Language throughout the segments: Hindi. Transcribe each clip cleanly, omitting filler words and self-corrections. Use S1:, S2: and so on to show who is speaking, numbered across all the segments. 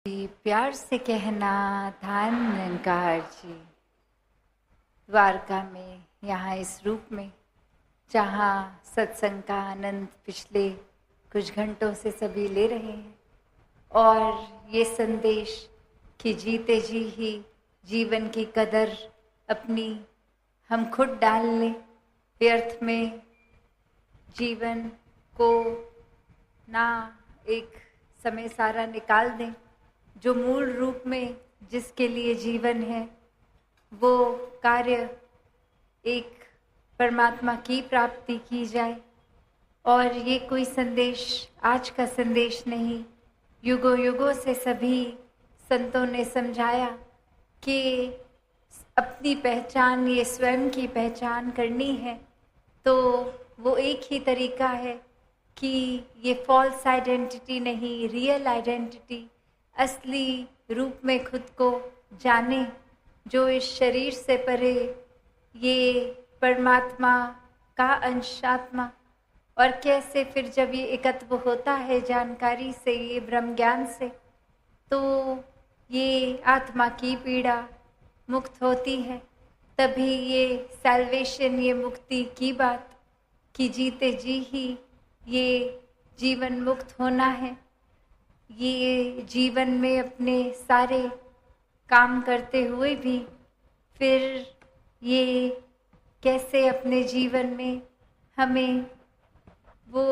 S1: प्यार से कहना धान निरंकार जी। द्वारका में, यहाँ इस रूप में, जहाँ सत्संग का आनंद पिछले कुछ घंटों से सभी ले रहे हैं, और ये संदेश कि जीते जी ही जीवन की कदर अपनी हम खुद डाल लें, व्यर्थ में जीवन को ना एक समय सारा निकाल दें। जो मूल रूप में जिसके लिए जीवन है वो कार्य एक परमात्मा की प्राप्ति की जाए। और ये कोई संदेश आज का संदेश नहीं, युगों युगों से सभी संतों ने समझाया कि अपनी पहचान, ये स्वयं की पहचान करनी है तो वो एक ही तरीका है कि ये फॉल्स आइडेंटिटी नहीं, रियल आइडेंटिटी, असली रूप में खुद को जाने, जो इस शरीर से परे ये परमात्मा का अंशात्मा। और कैसे फिर जब ये एकत्व होता है जानकारी से, ये ब्रह्म ज्ञान से, तो ये आत्मा की पीड़ा मुक्त होती है। तभी ये सैल्वेशन, ये मुक्ति की बात कि जीते जी ही ये जीवन मुक्त होना है। ये जीवन में अपने सारे काम करते हुए भी फिर ये कैसे अपने जीवन में हमें वो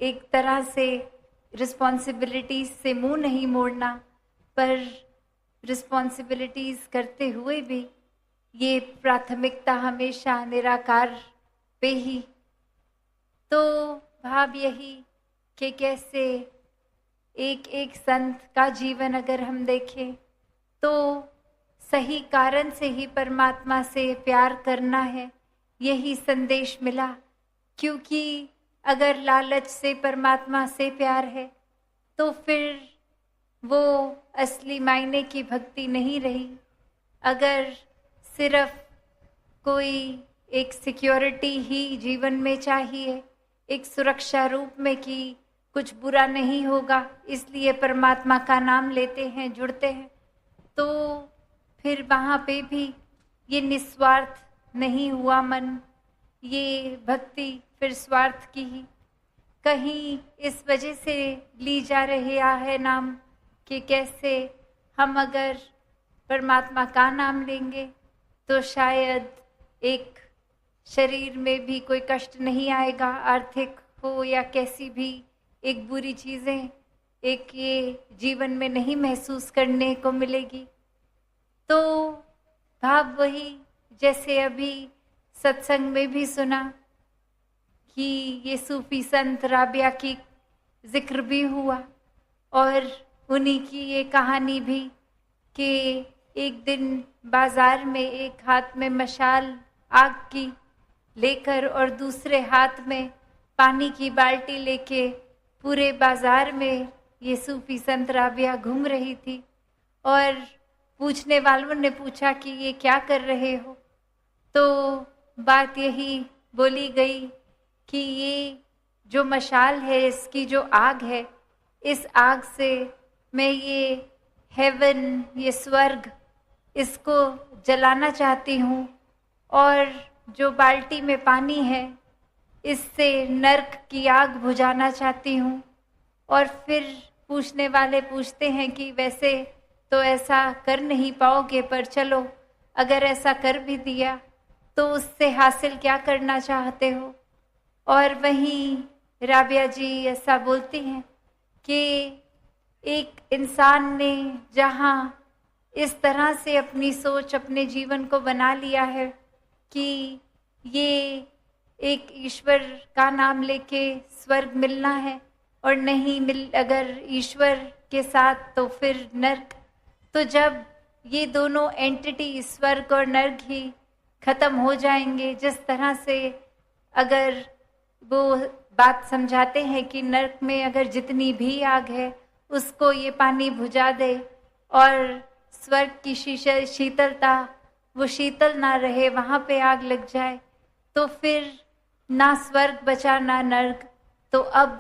S1: एक तरह से रिस्पॉन्सिबिलिटीज़ से मुंह नहीं मोड़ना, पर रिस्पॉन्सिबिलिटीज़ करते हुए भी ये प्राथमिकता हमेशा निराकार पे ही। तो भाव यही कि कैसे एक एक संत का जीवन अगर हम देखें तो सही कारण से ही परमात्मा से प्यार करना है, यही संदेश मिला। क्योंकि अगर लालच से परमात्मा से प्यार है तो फिर वो असली मायने की भक्ति नहीं रही। अगर सिर्फ कोई एक सिक्योरिटी ही जीवन में चाहिए, एक सुरक्षा रूप में कि कुछ बुरा नहीं होगा इसलिए परमात्मा का नाम लेते हैं, जुड़ते हैं, तो फिर वहाँ पे भी ये निस्वार्थ नहीं हुआ मन, ये भक्ति फिर स्वार्थ की ही कहीं इस वजह से ली जा रही है नाम कि कैसे हम अगर परमात्मा का नाम लेंगे तो शायद एक शरीर में भी कोई कष्ट नहीं आएगा, आर्थिक हो या कैसी भी एक बुरी चीज़ें एक ये जीवन में नहीं महसूस करने को मिलेगी। तो भाव वही जैसे अभी सत्संग में भी सुना कि ये सूफी संत राबिया की जिक्र भी हुआ, और उन्हीं की ये कहानी भी कि एक दिन बाजार में एक हाथ में मशाल आग की लेकर और दूसरे हाथ में पानी की बाल्टी लेके पूरे बाजार में ये सूफी संत राबिया घूम रही थी। और पूछने वालों ने पूछा कि ये क्या कर रहे हो, तो बात यही बोली गई कि ये जो मशाल है, इसकी जो आग है, इस आग से मैं ये हेवन, ये स्वर्ग, इसको जलाना चाहती हूँ, और जो बाल्टी में पानी है इससे नर्क की आग बुझाना चाहती हूँ। और फिर पूछने वाले पूछते हैं कि वैसे तो ऐसा कर नहीं पाओगे, पर चलो अगर ऐसा कर भी दिया तो उससे हासिल क्या करना चाहते हो। और वहीं राबिया जी ऐसा बोलती हैं कि एक इंसान ने जहाँ इस तरह से अपनी सोच, अपने जीवन को बना लिया है कि ये एक ईश्वर का नाम लेके स्वर्ग मिलना है, और नहीं मिल अगर ईश्वर के साथ तो फिर नर्क। तो जब ये दोनों एंटिटी, स्वर्ग और नर्क ही खत्म हो जाएंगे, जिस तरह से अगर वो बात समझाते हैं कि नर्क में अगर जितनी भी आग है उसको ये पानी बुझा दे, और स्वर्ग की शीतलता वो शीतल ना रहे, वहाँ पे आग लग जाए, तो फिर ना स्वर्ग बचा ना नर्क, तो अब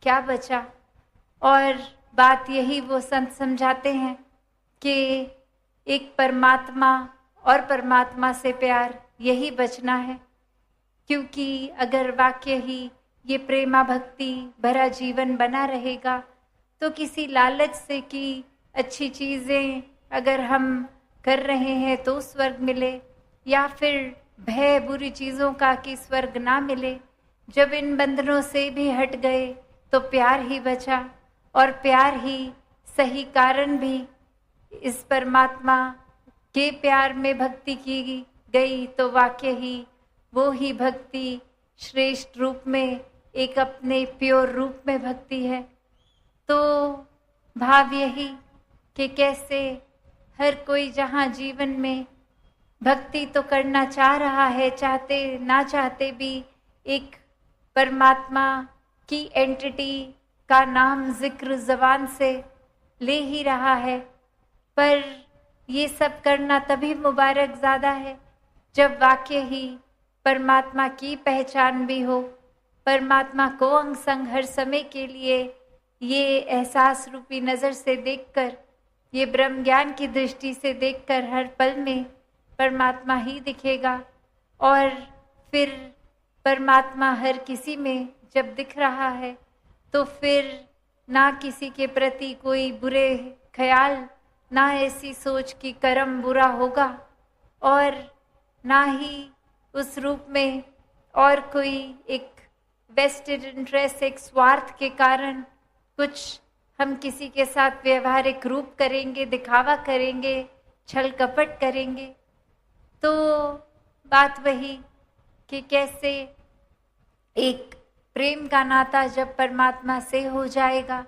S1: क्या बचा। और बात यही वो संत समझाते हैं कि एक परमात्मा और परमात्मा से प्यार यही बचना है। क्योंकि अगर वाक्य ही ये प्रेमा भक्ति भरा जीवन बना रहेगा तो किसी लालच से कि अच्छी चीज़ें अगर हम कर रहे हैं तो स्वर्ग मिले, या फिर भय बुरी चीज़ों का कि स्वर्ग ना मिले, जब इन बंधनों से भी हट गए तो प्यार ही बचा, और प्यार ही सही कारण भी इस परमात्मा के प्यार में भक्ति की गई तो वाक्य ही वो ही भक्ति श्रेष्ठ रूप में एक अपने प्योर रूप में भक्ति है। तो भाव यही कि कैसे हर कोई जहाँ जीवन में भक्ति तो करना चाह रहा है, चाहते ना चाहते भी एक परमात्मा की एंटिटी का नाम जिक्र ज़बान से ले ही रहा है, पर ये सब करना तभी मुबारक ज़्यादा है जब वाक्य ही परमात्मा की पहचान भी हो, परमात्मा को अंग संग हर समय के लिए ये एहसास रूपी नज़र से देखकर, ये ब्रह्म ज्ञान की दृष्टि से देखकर हर पल में परमात्मा ही दिखेगा। और फिर परमात्मा हर किसी में जब दिख रहा है तो फिर ना किसी के प्रति कोई बुरे ख्याल, ना ऐसी सोच कि कर्म बुरा होगा, और ना ही उस रूप में और कोई एक वेस्टेड इंटरेस्ट, एक स्वार्थ के कारण कुछ हम किसी के साथ व्यवहारिक रूप करेंगे, दिखावा करेंगे, छल कपट करेंगे। तो बात वही कि कैसे एक प्रेम का नाता जब परमात्मा से हो जाएगा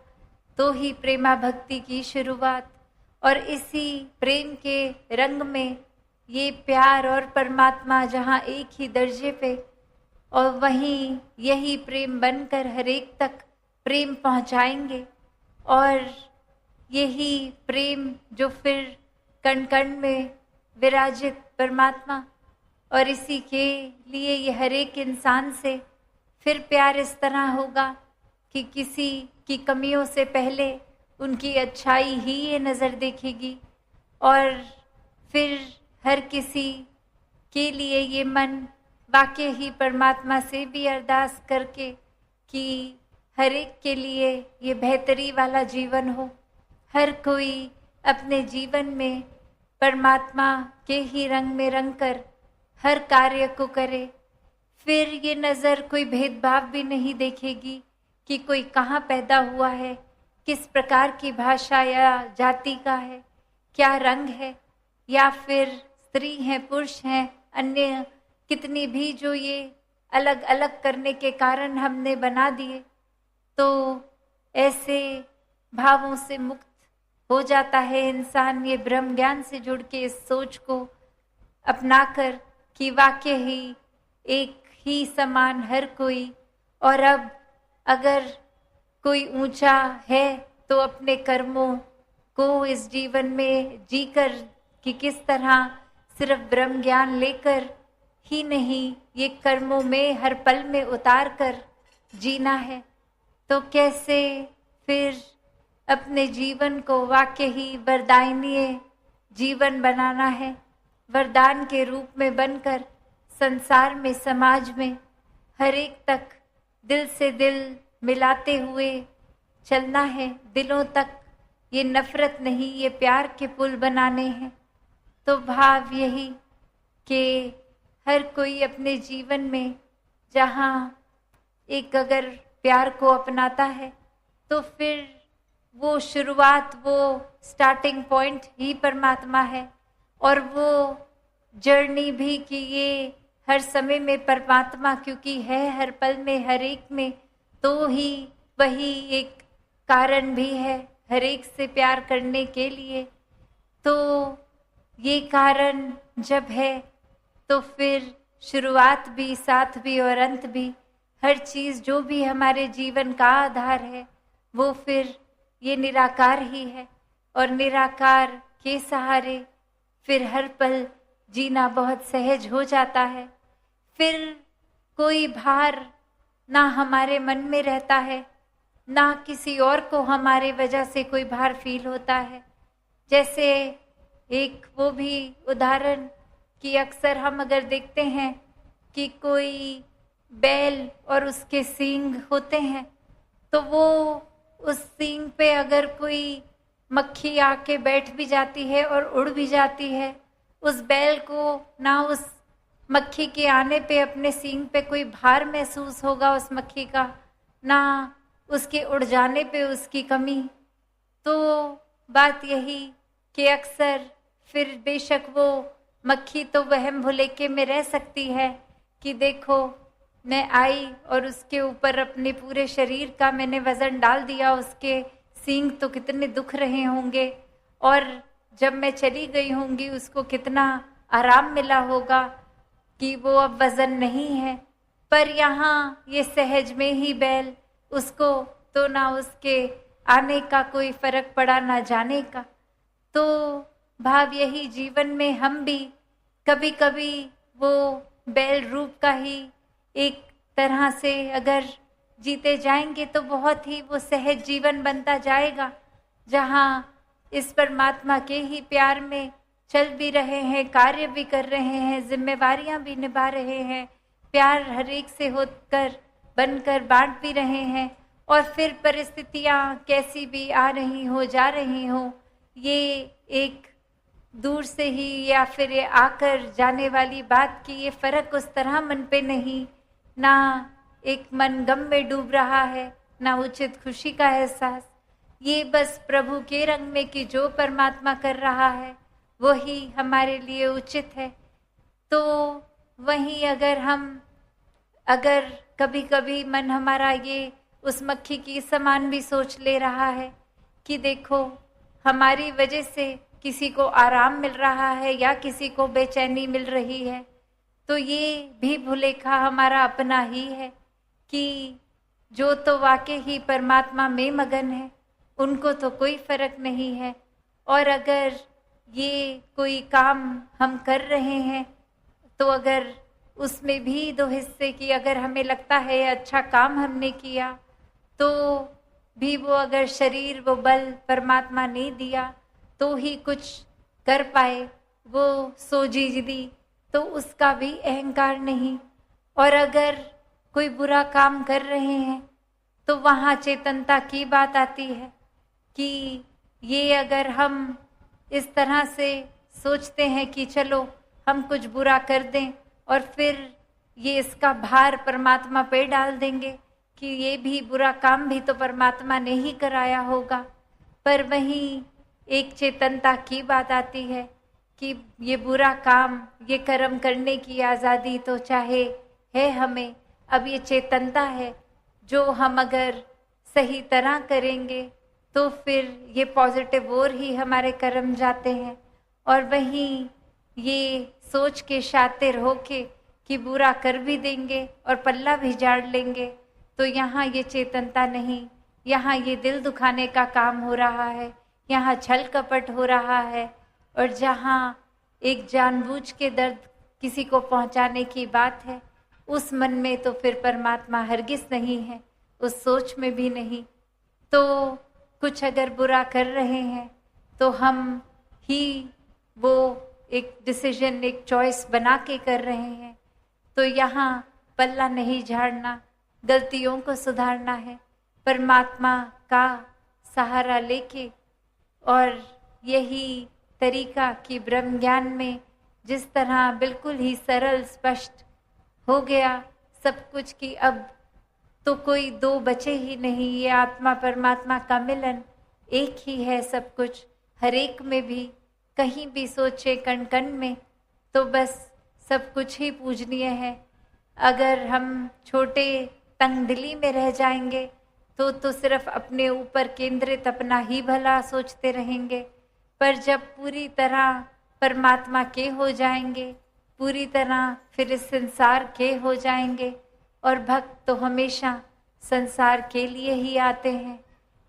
S1: तो ही प्रेमा भक्ति की शुरुआत, और इसी प्रेम के रंग में ये प्यार और परमात्मा जहाँ एक ही दर्जे पे, और वहीं यही प्रेम बनकर हर एक तक प्रेम पहुँचाएंगे। और यही प्रेम जो फिर कण कण में विराजित परमात्मा, और इसी के लिए ये हर एक इंसान से फिर प्यार इस तरह होगा कि किसी की कमियों से पहले उनकी अच्छाई ही ये नज़र देखेगी, और फिर हर किसी के लिए ये मन वाकई ही परमात्मा से भी अरदास करके कि हर एक के लिए ये बेहतरी वाला जीवन हो, हर कोई अपने जीवन में परमात्मा के ही रंग में रंग कर हर कार्य को करे। फिर ये नज़र कोई भेदभाव भी नहीं देखेगी कि कोई कहाँ पैदा हुआ है, किस प्रकार की भाषा या जाति का है, क्या रंग है, या फिर स्त्री हैं पुरुष हैं, अन्य कितनी भी जो ये अलग अलग करने के कारण हमने बना दिए। तो ऐसे भावों से मुक्त हो जाता है इंसान ये ब्रह्म ज्ञान से जुड़ के इस सोच को अपनाकर कि वाकई ही एक ही समान हर कोई, और अब अगर कोई ऊंचा है तो अपने कर्मों को इस जीवन में जीकर कि किस तरह सिर्फ ब्रह्म ज्ञान लेकर ही नहीं, ये कर्मों में हर पल में उतार कर जीना है। तो कैसे फिर अपने जीवन को वाकई ही वरदायनीय जीवन बनाना है, वरदान के रूप में बनकर संसार में, समाज में हर एक तक दिल से दिल मिलाते हुए चलना है। दिलों तक ये नफरत नहीं, ये प्यार के पुल बनाने हैं। तो भाव यही कि हर कोई अपने जीवन में जहाँ एक अगर प्यार को अपनाता है तो फिर वो शुरुआत, वो स्टार्टिंग पॉइंट ही परमात्मा है, और वो जर्नी भी कि ये हर समय में परमात्मा क्योंकि है हर पल में हर एक में, तो ही वही एक कारण भी है हर एक से प्यार करने के लिए। तो ये कारण जब है तो फिर शुरुआत भी, साथ भी और अंत भी, हर चीज़ जो भी हमारे जीवन का आधार है वो फिर ये निराकार ही है, और निराकार के सहारे फिर हर पल जीना बहुत सहज हो जाता है। फिर कोई भार ना हमारे मन में रहता है, ना किसी और को हमारे वजह से कोई भार फील होता है। जैसे एक वो भी उदाहरण कि अक्सर हम अगर देखते हैं कि कोई बैल और उसके सींग होते हैं, तो वो उस सींग पे अगर कोई मक्खी आके बैठ भी जाती है और उड़ भी जाती है, उस बैल को ना उस मक्खी के आने पे अपने सींग पे कोई भार महसूस होगा उस मक्खी का, ना उसके उड़ जाने पे उसकी कमी। तो बात यही कि अक्सर फिर बेशक वो मक्खी तो वहम भुलेखे में रह सकती है कि देखो मैं आई और उसके ऊपर अपने पूरे शरीर का मैंने वजन डाल दिया, उसके सींग तो कितने दुख रहे होंगे, और जब मैं चली गई होंगी उसको कितना आराम मिला होगा कि वो अब वजन नहीं है। पर यहाँ ये सहज में ही बैल, उसको तो ना उसके आने का कोई फर्क पड़ा ना जाने का। तो भाव यही जीवन में हम भी कभी कभी वो बैल रूप का ही एक तरह से अगर जीते जाएंगे तो बहुत ही वो सहज जीवन बनता जाएगा, जहाँ इस परमात्मा के ही प्यार में चल भी रहे हैं, कार्य भी कर रहे हैं, जिम्मेवारियां भी निभा रहे हैं, प्यार हर एक से होकर बनकर बांट भी रहे हैं, और फिर परिस्थितियां कैसी भी आ रही हो जा रही हो, ये एक दूर से ही या फिर ये आकर जाने वाली बात की ये फर्क उस तरह मन पे नहीं, ना एक मन गम में डूब रहा है, ना उचित खुशी का एहसास। ये बस प्रभु के रंग में कि जो परमात्मा कर रहा है वही हमारे लिए उचित है। तो वहीं अगर कभी कभी मन हमारा ये उस मक्खी की समान भी सोच ले रहा है कि देखो हमारी वजह से किसी को आराम मिल रहा है या किसी को बेचैनी मिल रही है, तो ये भी भुलेखा हमारा अपना ही है कि जो तो वाकई ही परमात्मा में मगन है उनको तो कोई फर्क नहीं है। और अगर ये कोई काम हम कर रहे हैं तो अगर उसमें भी दो हिस्से की अगर हमें लगता है अच्छा काम हमने किया, तो भी वो अगर शरीर वो बल परमात्मा ने दिया तो ही कुछ कर पाए, वो सोजी दी, तो उसका भी अहंकार नहीं। और अगर कोई बुरा काम कर रहे हैं तो वहाँ चेतनता की बात आती है कि ये अगर हम इस तरह से सोचते हैं कि चलो हम कुछ बुरा कर दें और फिर ये इसका भार परमात्मा पे डाल देंगे कि ये भी बुरा काम भी तो परमात्मा ने ही कराया होगा, पर वहीं एक चेतनता की बात आती है कि ये बुरा काम, ये कर्म करने की आज़ादी तो चाहे है हमें, अब ये चेतनता है जो हम अगर सही तरह करेंगे तो फिर ये पॉजिटिव ओर ही हमारे कर्म जाते हैं। और वहीं ये सोच के शातिर होके कि बुरा कर भी देंगे और पल्ला भी झाड़ लेंगे, तो यहाँ ये चेतनता नहीं, यहाँ ये दिल दुखाने का काम हो रहा है, यहाँ छल कपट हो रहा है। और जहाँ एक जानबूझ के दर्द किसी को पहुँचाने की बात है, उस मन में तो फिर परमात्मा हरगिज़ नहीं है, उस सोच में भी नहीं। तो कुछ अगर बुरा कर रहे हैं तो हम ही वो एक डिसीजन, एक चॉइस बना के कर रहे हैं, तो यहाँ पल्ला नहीं झाड़ना, गलतियों को सुधारना है, परमात्मा का सहारा लेके। और यही तरीका कि ब्रह्म ज्ञान में जिस तरह बिल्कुल ही सरल स्पष्ट हो गया सब कुछ कि अब तो कोई दो बचे ही नहीं, ये आत्मा परमात्मा का मिलन एक ही है सब कुछ, हर एक में भी, कहीं भी सोचे कण कण में, तो बस सब कुछ ही पूजनीय है। अगर हम छोटे तंगदिली में रह जाएंगे तो सिर्फ अपने ऊपर केंद्रित अपना ही भला सोचते रहेंगे, पर जब पूरी तरह परमात्मा के हो जाएंगे, पूरी तरह फिर इस संसार के हो जाएंगे, और भक्त तो हमेशा संसार के लिए ही आते हैं।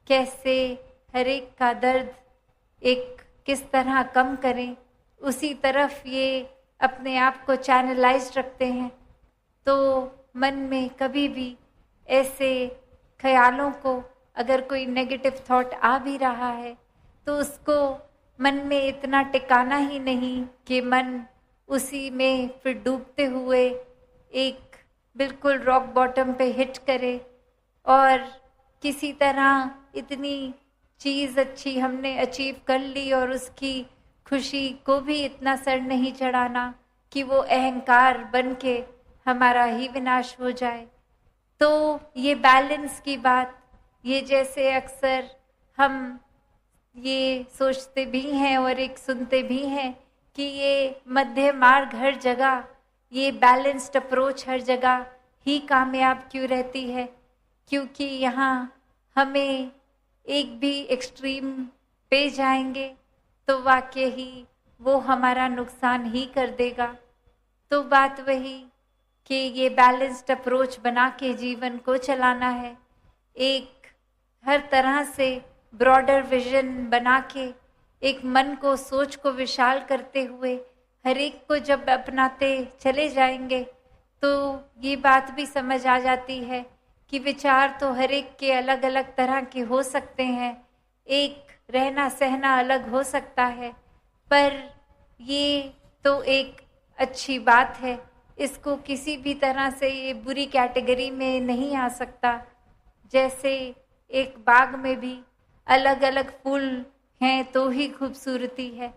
S1: कैसे हर एक का दर्द एक किस तरह कम करें, उसी तरफ ये अपने आप को चैनलाइज रखते हैं। तो मन में कभी भी ऐसे ख्यालों को अगर कोई नेगेटिव थॉट आ भी रहा है तो उसको मन में इतना टिकाना ही नहीं कि मन उसी में फिर डूबते हुए एक बिल्कुल रॉक बॉटम पे हिट करे और किसी तरह इतनी चीज़ अच्छी हमने अचीव कर ली और उसकी खुशी को भी इतना सर नहीं चढ़ाना कि वो अहंकार बन के हमारा ही विनाश हो जाए। तो ये बैलेंस की बात, ये जैसे अक्सर हम ये सोचते भी हैं और एक सुनते भी हैं कि ये मध्य मार्ग हर जगह, ये बैलेंस्ड अप्रोच हर जगह ही कामयाब क्यों रहती है, क्योंकि यहाँ हमें एक भी एक्सट्रीम पे जाएंगे तो वाकई ही वो हमारा नुकसान ही कर देगा। तो बात वही कि ये बैलेंस्ड अप्रोच बना के जीवन को चलाना है, एक हर तरह से ब्रॉडर विजन बना के, एक मन को, सोच को विशाल करते हुए हर एक को जब अपनाते चले जाएंगे तो ये बात भी समझ आ जाती है कि विचार तो हर एक के अलग अलग तरह के हो सकते हैं, एक रहना सहना अलग हो सकता है, पर ये तो एक अच्छी बात है, इसको किसी भी तरह से ये बुरी कैटेगरी में नहीं आ सकता। जैसे एक बाग में भी अलग अलग फूल हैं तो ही खूबसूरती है,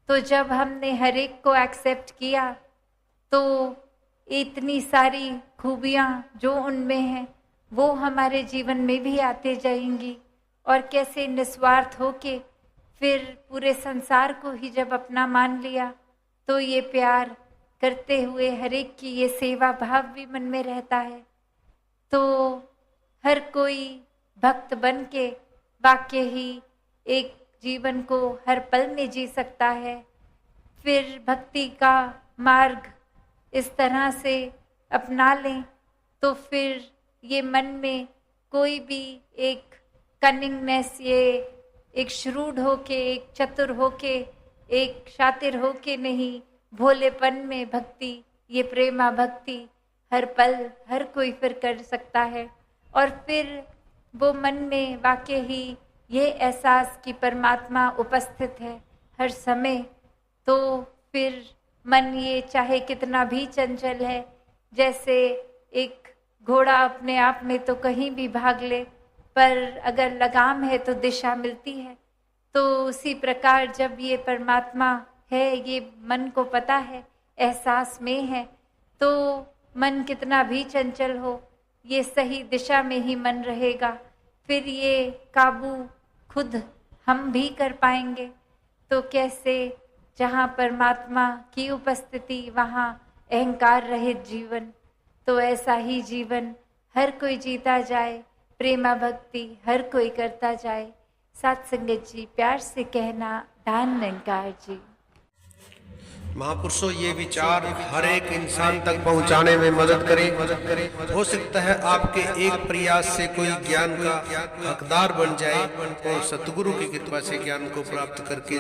S1: तो जब हमने हर एक को एक्सेप्ट किया तो इतनी सारी खूबियाँ जो उनमें हैं वो हमारे जीवन में भी आते जाएंगी और कैसे निस्वार्थ होके फिर पूरे संसार को ही जब अपना मान लिया तो ये प्यार करते हुए हर एक की ये सेवा भाव भी मन में रहता है। तो हर कोई भक्त बन के वाकई ही एक जीवन को हर पल में जी सकता है। फिर भक्ति का मार्ग इस तरह से अपना लें तो फिर ये मन में कोई भी एक कनिंगनेस, ये एक श्रूड होके, एक चतुर होके, एक शातिर होके नहीं, भोलेपन में भक्ति, ये प्रेमा भक्ति हर पल हर कोई फिर कर सकता है। और फिर वो मन में वाकई ही ये एहसास कि परमात्मा उपस्थित है हर समय, तो फिर मन ये चाहे कितना भी चंचल है, जैसे एक घोड़ा अपने आप में तो कहीं भी भाग ले, पर अगर लगाम है तो दिशा मिलती है। तो उसी प्रकार जब ये परमात्मा है, ये मन को पता है, एहसास में है, तो मन कितना भी चंचल हो ये सही दिशा में ही मन रहेगा। फिर ये काबू खुद हम भी कर पाएंगे। तो कैसे जहाँ परमात्मा की उपस्थिति वहाँ अहंकार रहित जीवन, तो ऐसा ही जीवन हर कोई जीता जाए, प्रेमा भक्ति हर कोई करता जाए। साथ संगत जी प्यार से कहना, दान निरंकार जी।
S2: महापुरुषों, ये विचार हर एक इंसान तक पहुंचाने में मदद करे। हो सकता है आपके एक प्रयास से कोई ज्ञान का हकदार बन जाए और सतगुरु की कृपा से ज्ञान को प्राप्त करके